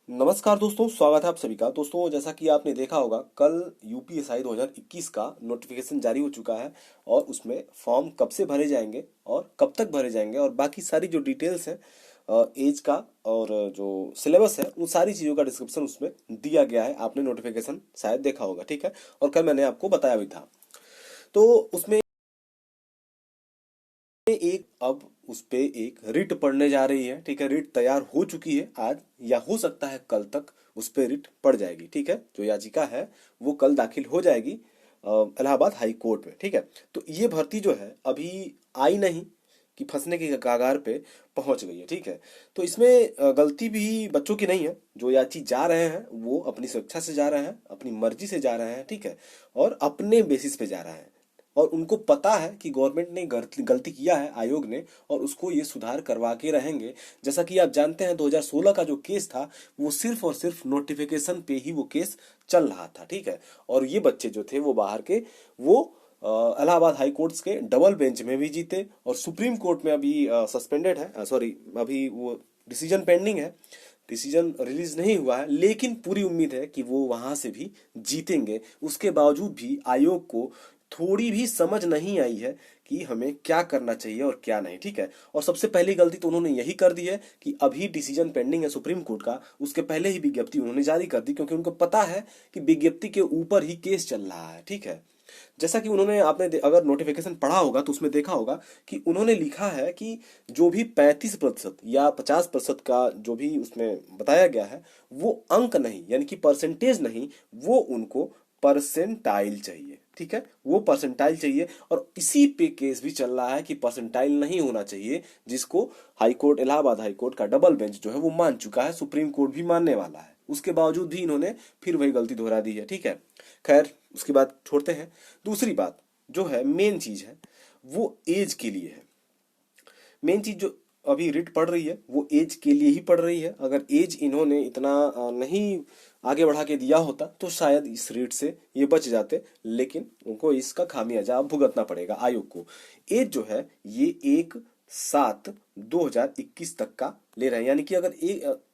नमस्कार दोस्तों, स्वागत है आप सभी का। दोस्तों, जैसा कि आपने देखा होगा, कल यूपीएसआई 2021 का नोटिफिकेशन जारी हो चुका है और उसमें फॉर्म कब से भरे जाएंगे और कब तक भरे जाएंगे और बाकी सारी जो डिटेल्स हैं एज का और जो सिलेबस है उन सारी चीज़ों का डिस्क्रिप्शन उसमें दिया गया है। आपने नोटिफिकेशन शायद देखा होगा, ठीक है। और कल मैंने आपको बताया भी था। तो उसमें एक अब उस पे एक रिट पड़ने जा रही है, ठीक है। रिट तैयार हो चुकी है आज या हो सकता है कल तक उस पे रिट पड़ जाएगी, ठीक है। जो याचिका है वो कल दाखिल हो जाएगी इलाहाबाद हाई कोर्ट में, ठीक है। तो ये भर्ती जो है अभी आई नहीं कि फंसने की कगार पे पहुंच गई है, ठीक है। तो इसमें गलती भी बच्चों की नहीं है। जो याची जा रहे हैं वो अपनी स्वेच्छा से जा रहे हैं, अपनी मर्जी से जा रहे हैं, ठीक है। और अपने बेसिस पे जा रहे हैं और उनको पता है कि गवर्नमेंट ने गलती किया है, आयोग ने, और उसको ये सुधार करवा के रहेंगे। जैसा कि आप जानते हैं 2016 का जो केस था वो सिर्फ और सिर्फ नोटिफिकेशन पे ही वो केस चल रहा था, ठीक है। और ये बच्चे जो थे वो बाहर के, वो इलाहाबाद हाई कोर्ट्स के डबल बेंच में भी जीते और सुप्रीम कोर्ट में अभी सस्पेंडेड है, सॉरी, अभी वो डिसीजन पेंडिंग है। डिसीजन रिलीज नहीं हुआ है, लेकिन पूरी उम्मीद है कि वो वहां से भी जीतेंगे। उसके बावजूद भी आयोग को थोड़ी भी समझ नहीं आई है कि हमें क्या करना चाहिए और क्या नहीं, ठीक है। और सबसे पहली गलती तो उन्होंने यही कर दी है कि अभी डिसीजन पेंडिंग है सुप्रीम कोर्ट का, उसके पहले ही विज्ञप्ति उन्होंने जारी कर दी, क्योंकि उनको पता है कि विज्ञप्ति के ऊपर ही केस चल रहा है, ठीक है। जैसा कि उन्होंने, आपने अगर नोटिफिकेशन पढ़ा होगा तो उसमें देखा होगा कि उन्होंने लिखा है कि जो भी 35% या 50% का जो भी उसमें बताया गया है वो अंक नहीं, यानी कि परसेंटेज नहीं, वो उनको परसेंटाइल चाहिए, ठीक है। वो परसेंटाइल चाहिए और इसी पे केस भी चल रहा है कि परसेंटाइल नहीं होना चाहिए, जिसको high court, Allahabad high court का डबल बेंच जो है वो मान चुका है, सुप्रीम कोर्ट भी मानने वाला है। उसके बावजूद भी इन्होंने फिर वही गलती दोहरा दी है, ठीक है। खैर, उसकी बात छोड़ते हैं। दूसरी बात जो है, मेन चीज है, वो एज के लिए है। मेन चीज जो अभी रिट पड़ रही है वो एज के लिए ही पड़ रही है। अगर एज इन्होंने इतना नहीं आगे बढ़ा के दिया होता तो शायद इस रिट से ये बच जाते, लेकिन उनको इसका खामियाजा अब भुगतना पड़ेगा आयोग को। एज जो है ये 1/7/2021 तक का ले रहे हैं, यानी कि अगर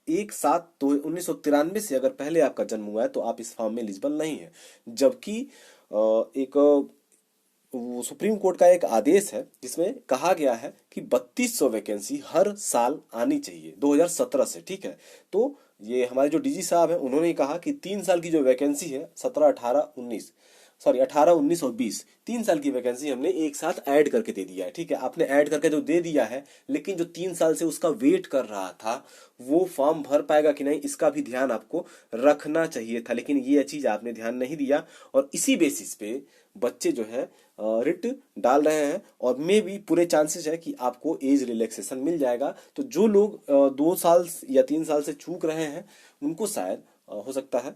1/7/1993 से अगर पहले आपका जन्म हुआ है तो आप इस फॉर्म में एलिजिबल नहीं है। जबकि एक वो सुप्रीम कोर्ट का एक आदेश है जिसमें कहा गया है कि 3200 वैकेंसी हर साल आनी चाहिए 2017 से, ठीक है। तो ये हमारे जो डीजी साहब हैं उन्होंने कहा कि 3 साल की जो वैकेंसी है, 17, 18, 19, सॉरी 18, 19 और 20, 3 साल की वैकेंसी हमने एक साथ ऐड करके दे दिया है, ठीक है। आपने ऐड करके जो दे दिया है, लेकिन जो 3 साल से उसका वेट कर रहा था वो फॉर्म भर पाएगा कि नहीं, इसका भी ध्यान आपको रखना चाहिए था, लेकिन ये चीज आपने ध्यान नहीं दिया। और इसी बेसिस पे बच्चे जो है रिट डाल रहे हैं और मे भी पूरे चांसेस है कि आपको एज रिलैक्सेशन मिल जाएगा। तो जो लोग 2 साल या 3 साल से चूक रहे हैं उनको शायद हो सकता है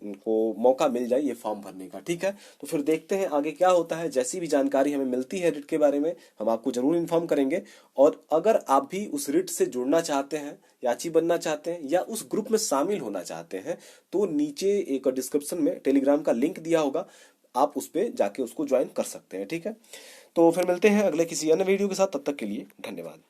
उनको मौका मिल जाए ये फॉर्म भरने का, ठीक है। तो फिर देखते हैं आगे क्या होता है। जैसी भी जानकारी हमें मिलती है रिट के बारे में हम आपको जरूर इन्फॉर्म करेंगे। और अगर आप भी उस रिट से जुड़ना चाहते हैं, याची बनना चाहते हैं या उस ग्रुप में शामिल होना चाहते हैं तो नीचे एक डिस्क्रिप्शन में टेलीग्राम का लिंक दिया होगा, आप उस पे जाके उसको ज्वाइन कर सकते हैं, ठीक है। तो फिर मिलते हैं अगले किसी अन्य वीडियो के साथ, तब तक के लिए धन्यवाद।